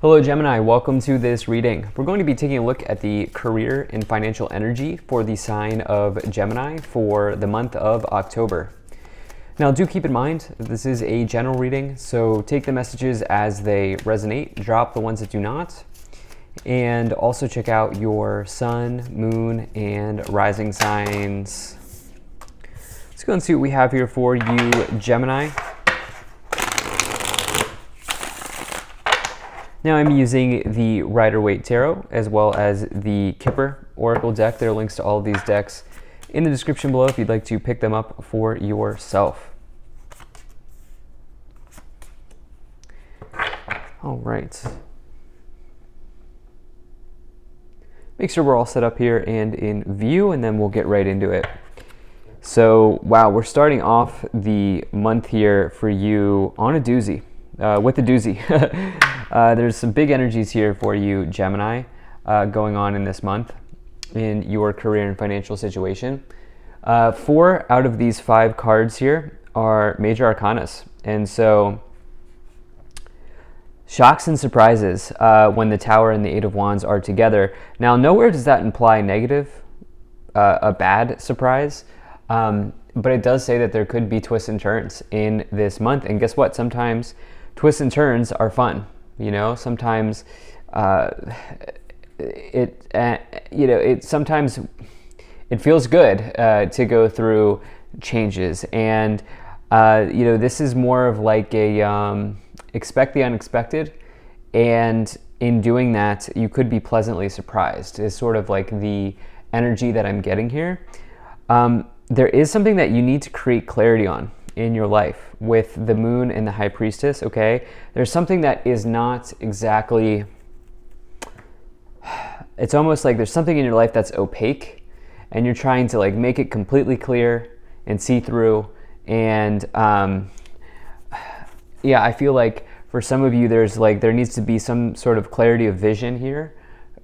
Hello Gemini, welcome to this reading. We're going to be taking a look at the career and financial energy for the sign of Gemini for the month of October. Now do keep in mind, this is a general reading, so take the messages as they resonate, drop the ones that do not, and also check out your sun, moon, and rising signs. Let's go and see what we have here for you, Gemini. Now I'm using the Rider-Waite Tarot as well as the Kipper Oracle deck. There are links to all of these decks in the description below if you'd like to pick them up for yourself. All right. Make sure we're all set up here and in view, and then we'll get right into it. So, wow, we're starting off the month here for you on a doozy. With a doozy. There's some big energies here for you, Gemini, going on in this month in your career and financial situation. 4 out of these 5 cards here are major arcanas. And so shocks and surprises when the Tower and the Eight of Wands are together. Now, nowhere does that imply negative, a bad surprise. But it does say that there could be twists and turns in this month. And guess what? Sometimes twists and turns are fun. You know, sometimes sometimes it feels good to go through changes, and this is more of like a expect the unexpected, and in doing that, you could be pleasantly surprised. Is sort of like the energy that I'm getting here. There is something that you need to create clarity on in your life with the Moon and the High Priestess, okay? There's something that is not exactly, it's almost like there's something in your life that's opaque and you're trying to like make it completely clear and see through. And yeah, I feel like for some of you, there needs to be some sort of clarity of vision here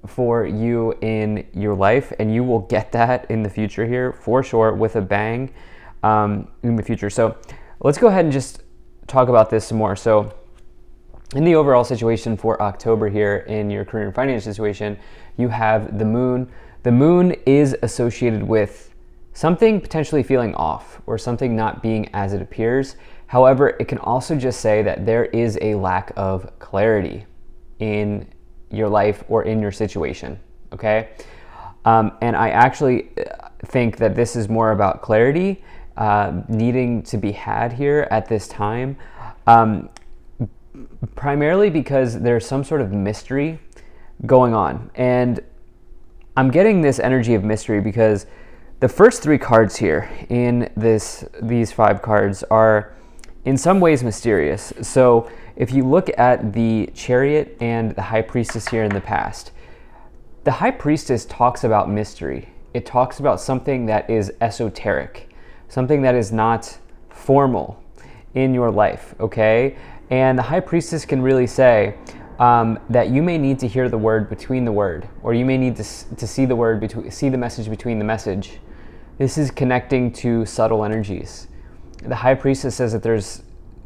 for you in your life, and you will get that in the future here for sure with a bang. In the future. So let's go ahead and just talk about this some more. So in the overall situation for October here in your career and finance situation, you have the Moon. The Moon is associated with something potentially feeling off or something not being as it appears. However, it can also just say that there is a lack of clarity in your life or in your situation, okay? And I actually think that this is more about clarity needing to be had here at this time, primarily because there's some sort of mystery going on. And I'm getting this energy of mystery because the first 3 cards here in these 5 cards are in some ways mysterious. So if you look at the Chariot and the High Priestess here in the past, the High Priestess talks about mystery. It talks about something that is esoteric, something that is not formal in your life, okay? And the High Priestess can really say that you may need to hear the word between the word, or you may need to see the word see the message between the message. This is connecting to subtle energies. The High Priestess says that there's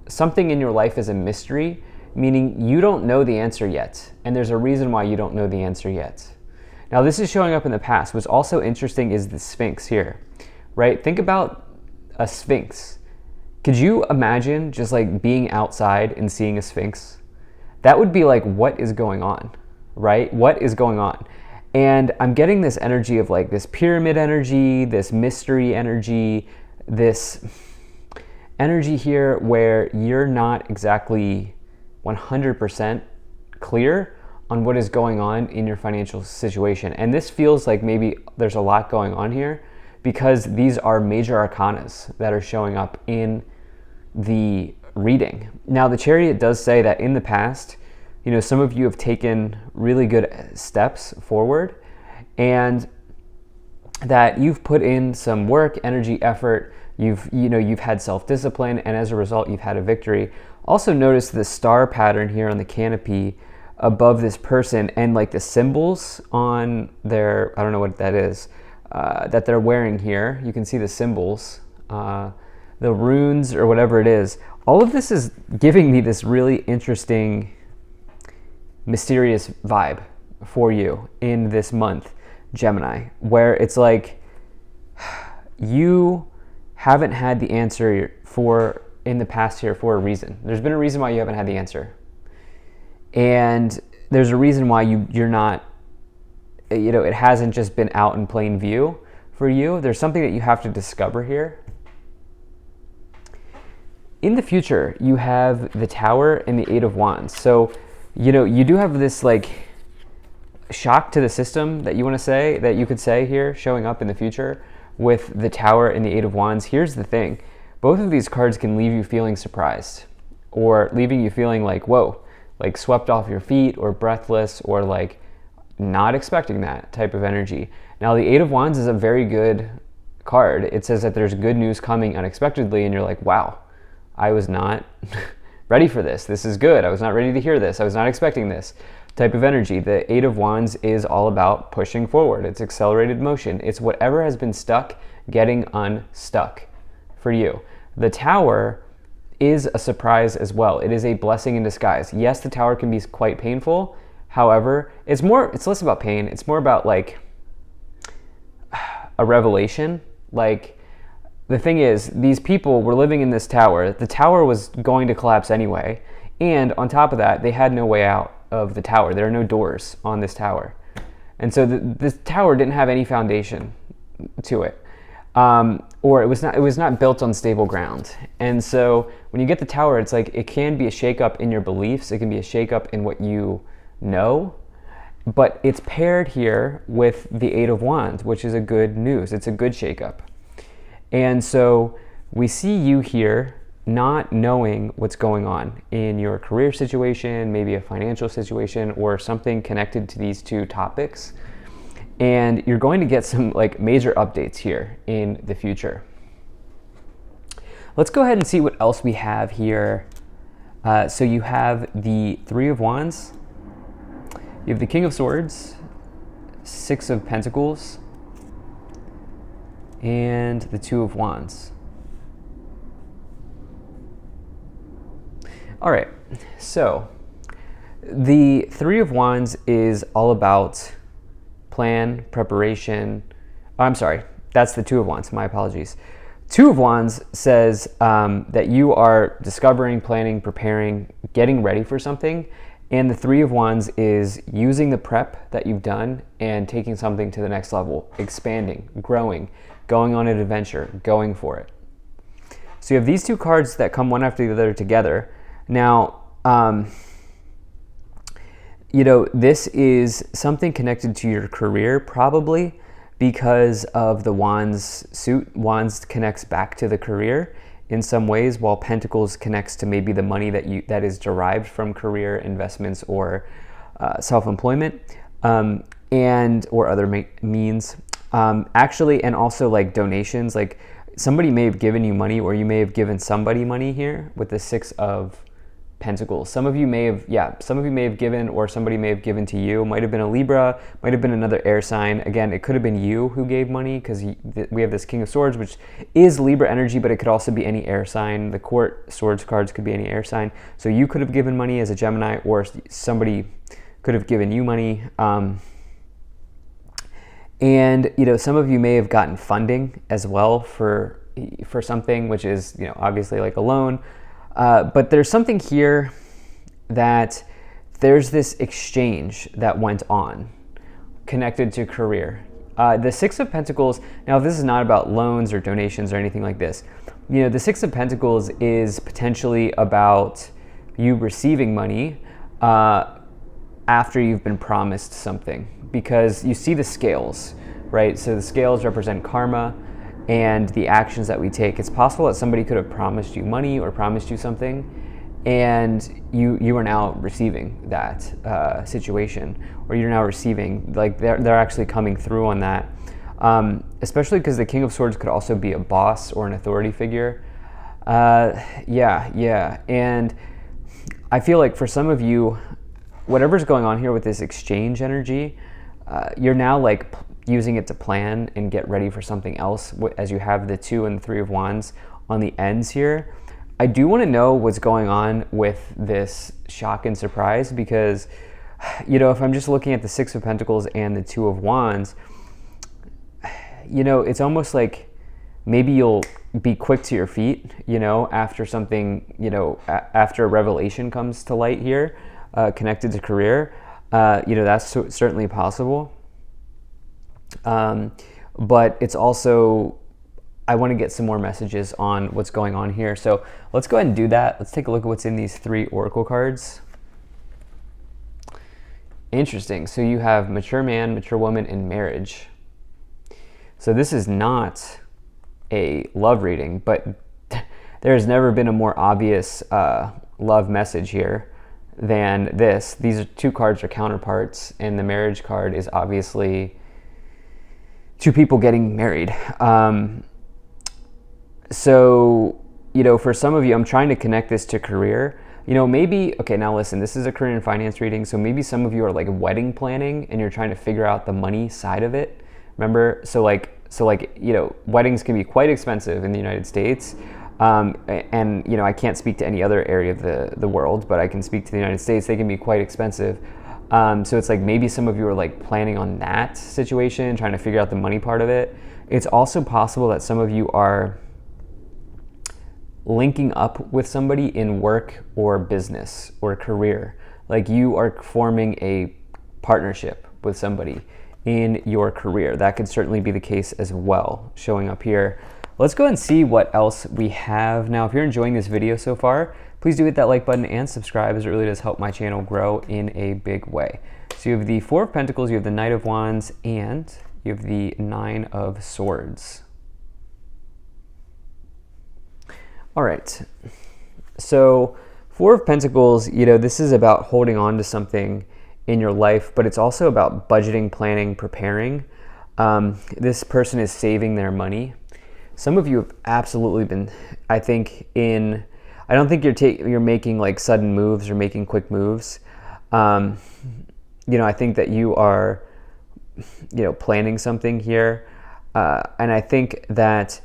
something in your life is a mystery, meaning you don't know the answer yet, and there's a reason why you don't know the answer yet. Now, this is showing up in the past. What's also interesting is the Sphinx here, right? Think about a Sphinx. Could you imagine just like being outside and seeing a Sphinx? That would be like, what is going on, right? What is going on? And I'm getting this energy of like this pyramid energy, this mystery energy, this energy here where you're not exactly 100% clear on what is going on in your financial situation. And this feels like maybe there's a lot going on here, because these are major arcanas that are showing up in the reading. Now, the Chariot does say that in the past, some of you have taken really good steps forward, and that you've put in some work, energy, effort. You've had self-discipline, and as a result, you've had a victory. Also notice the star pattern here on the canopy above this person, and like the symbols on their, I don't know what that is, that they're wearing here. You can see the symbols, the runes or whatever it is. All of this is giving me this really interesting mysterious vibe for you in this month, Gemini, where it's like you haven't had the answer for in the past year for a reason. There's been a reason why you haven't had the answer. And there's a reason why you're not, it hasn't just been out in plain view for you. There's something that you have to discover here. In the future, you have the Tower and the Eight of Wands. So, you do have this like shock to the system that you could say here, showing up in the future with the Tower and the Eight of Wands. Here's the thing. Both of these cards can leave you feeling surprised, or leaving you feeling like, whoa, like swept off your feet, or breathless, or like not expecting that type of energy. Now, the Eight of Wands is a very good card. It says that there's good news coming unexpectedly, and you're like, wow, I was not ready for this. This is good. I was not ready to hear this. I was not expecting this type of energy. The Eight of Wands is all about pushing forward. It's accelerated motion. It's whatever has been stuck getting unstuck for you. The Tower is a surprise as well. It is a blessing in disguise. Yes, the Tower can be quite painful. However, it's less about pain. It's more about like a revelation. Like, the thing is, these people were living in this tower. The tower was going to collapse anyway. And on top of that, they had no way out of the tower. There are no doors on this tower. And so this tower didn't have any foundation to it. Or it was not built on stable ground. And so when you get the tower, it's like it can be a shakeup in your beliefs. It can be a shakeup in what you know. But it's paired here with the Eight of Wands, which is a good news. It's a good shakeup. And so we see you here not knowing what's going on in your career situation, maybe a financial situation, or something connected to these two topics. And you're going to get some like major updates here in the future. Let's go ahead and see what else we have here. So you have the Three of Wands, you have the King of Swords, Six of Pentacles, and the Two of Wands. All right, so the Three of Wands is all about plan, preparation. Oh, I'm sorry, that's the Two of Wands, my apologies. Two of Wands says that you are discovering, planning, preparing, getting ready for something. And the Three of Wands is using the prep that you've done and taking something to the next level, expanding, growing, going on an adventure, going for it. So you have these two cards that come one after the other together. Now, this is something connected to your career, probably because of the Wands suit. Wands connects back to the career in some ways, while Pentacles connects to maybe the money that is derived from career investments or self-employment, and or other means. Actually, and also like donations, like somebody may have given you money, or you may have given somebody money here with the Six of Pentacles. Some of you may have given, or somebody may have given to you. Might have been a Libra, might have been another air sign. Again, it could have been you who gave money, because we have this King of Swords, which is Libra energy, but it could also be any air sign. The Court Swords cards could be any air sign. So you could have given money as a Gemini, or somebody could have given you money. And some of you may have gotten funding as well for something, which is obviously like a loan. But there's something here that there's this exchange that went on connected to career. The Six of Pentacles, now this is not about loans or donations or anything like this. The Six of Pentacles is potentially about you receiving money after you've been promised something, because you see the scales, right? So the scales represent karma and the actions that we take. It's possible that somebody could have promised you money or promised you something, and you are now receiving that situation, or you're now receiving, like they're actually coming through on that. Especially because the King of Swords could also be a boss or an authority figure. Yeah. And I feel like for some of you, whatever's going on here with this exchange energy, you're now like using it to plan and get ready for something else, as you have the Two and the Three of Wands on the ends here. I do want to know what's going on with this shock and surprise, because you know, if I'm just looking at the Six of Pentacles and the Two of Wands, you know, it's almost like maybe you'll be quick to your feet, you know, after something, you know, after a revelation comes to light here, connected to career. You know, that's certainly possible. But it's also, I want to get some more messages on what's going on here. So let's go ahead and do that. Let's take a look at what's in these 3 oracle cards. Interesting. So you have mature man, mature woman, and marriage. So this is not a love reading, but there's never been a more obvious love message here than this. These 2 cards are counterparts, and the marriage card is obviously 2 people getting married. So, you know, for some of you, I'm trying to connect this to career. You know, maybe, okay, now listen, this is a career and finance reading, so maybe some of you are like wedding planning and you're trying to figure out the money side of it. Remember? So like, you know, weddings can be quite expensive in the United States. And, you know, I can't speak to any other area of the world, but I can speak to the United States. They can be quite expensive. So it's like maybe some of you are like planning on that situation, trying to figure out the money part of it. It's also possible that some of you are linking up with somebody in work or business or career. Like you are forming a partnership with somebody in your career. That could certainly be the case as well, showing up here. Let's go and see what else we have. Now, if you're enjoying this video so far, please do hit that like button and subscribe, as it really does help my channel grow in a big way. So you have the Four of Pentacles, you have the Knight of Wands, and you have the Nine of Swords. All right, so Four of Pentacles, you know, this is about holding on to something in your life, but it's also about budgeting, planning, preparing. This person is saving their money. Some of you have absolutely been, I think, I don't think you're making like sudden moves or making quick moves. You know, I think that you are, you know, planning something here. And I think that,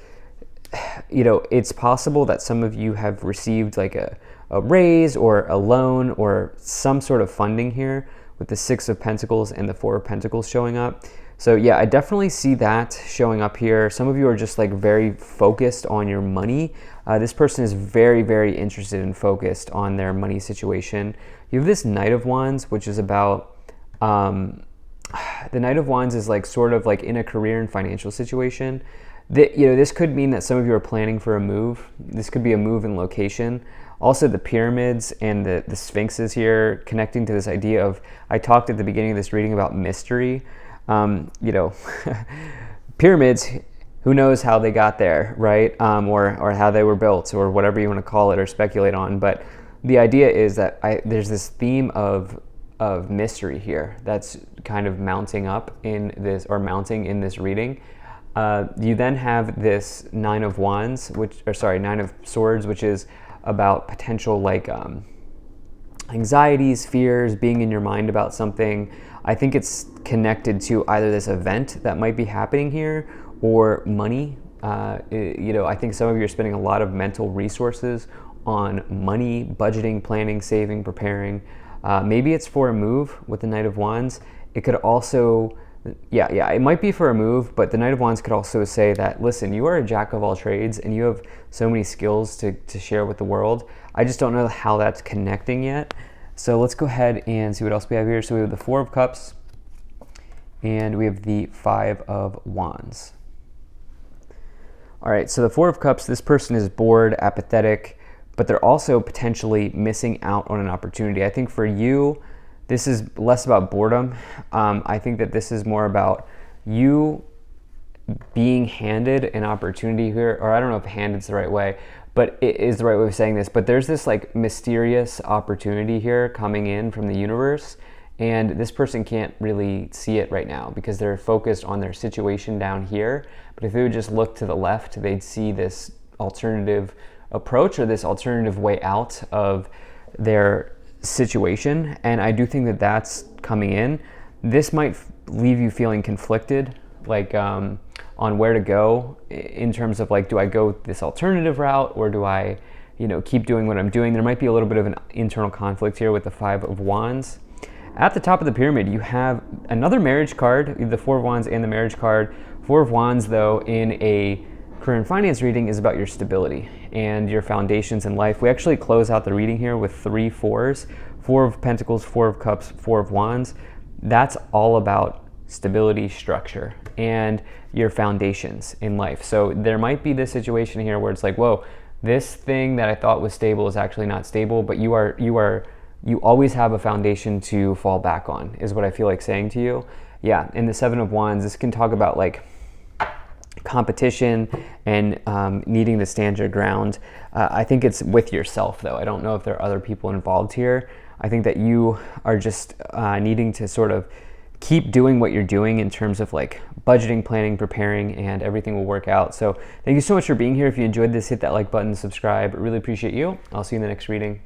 you know, it's possible that some of you have received like a raise or a loan or some sort of funding here with the Six of Pentacles and the Four of Pentacles showing up. So yeah, I definitely see that showing up here. Some of you are just like very focused on your money. This person is very, very interested and focused on their money situation. You have this Knight of Wands, which is about, the Knight of Wands is like sort of like in a career and financial situation. You know, this could mean that some of you are planning for a move. This could be a move in location. Also, the pyramids and the sphinxes here connecting to this idea of, I talked at the beginning of this reading about mystery. You know, pyramids, who knows how they got there, right? Or how they were built, or whatever you want to call it or speculate on. But the idea is that there's this theme of mystery here that's kind of mounting up in this, or mounting in this reading. You then have this Nine of Wands, Nine of Swords, which is about potential like anxieties, fears, being in your mind about something. I think it's connected to either this event that might be happening here or money. You know, I think some of you are spending a lot of mental resources on money, budgeting, planning, saving, preparing. Maybe it's for a move with the Knight of Wands. It could also, yeah, it might be for a move, but the Knight of Wands could also say that, listen, you are a jack of all trades and you have so many skills to share with the world. I just don't know how that's connecting yet. So let's go ahead and see what else we have here. So we have the Four of Cups and we have the Five of Wands. All right, so the Four of Cups, this person is bored, apathetic, but they're also potentially missing out on an opportunity. I think for you, this is less about boredom. I think that this is more about you being handed an opportunity here, or I don't know if handed's the right way, but it is the right way of saying this, but there's this like mysterious opportunity here coming in from the universe, and this person can't really see it right now because they're focused on their situation down here. But if they would just look to the left, they'd see this alternative approach or this alternative way out of their situation. And I do think that that's coming in. This might leave you feeling conflicted, like on where to go in terms of like, do I go this alternative route or do I, you know, keep doing what I'm doing? There might be a little bit of an internal conflict here with the Five of Wands. At the top of the pyramid, you have another marriage card, the Four of Wands and the marriage card. Four of Wands, though, in a career and finance reading is about your stability and your foundations in life. We actually close out the reading here with 3 fours, Four of Pentacles, Four of Cups, Four of Wands. That's all about stability, structure, and your foundations in life. So there might be this situation here where it's like, whoa, this thing that I thought was stable is actually not stable, but you always have a foundation to fall back on, is what I feel like saying to you. Yeah, in the Seven of Wands, this can talk about like competition and needing to stand your ground. I think it's with yourself, though. I don't know if there are other people involved here. I think that you are just needing to sort of keep doing what you're doing in terms of like budgeting, planning, preparing, and everything will work out. So thank you so much for being here. If you enjoyed this, hit that like button, subscribe. I really appreciate you. I'll see you in the next reading.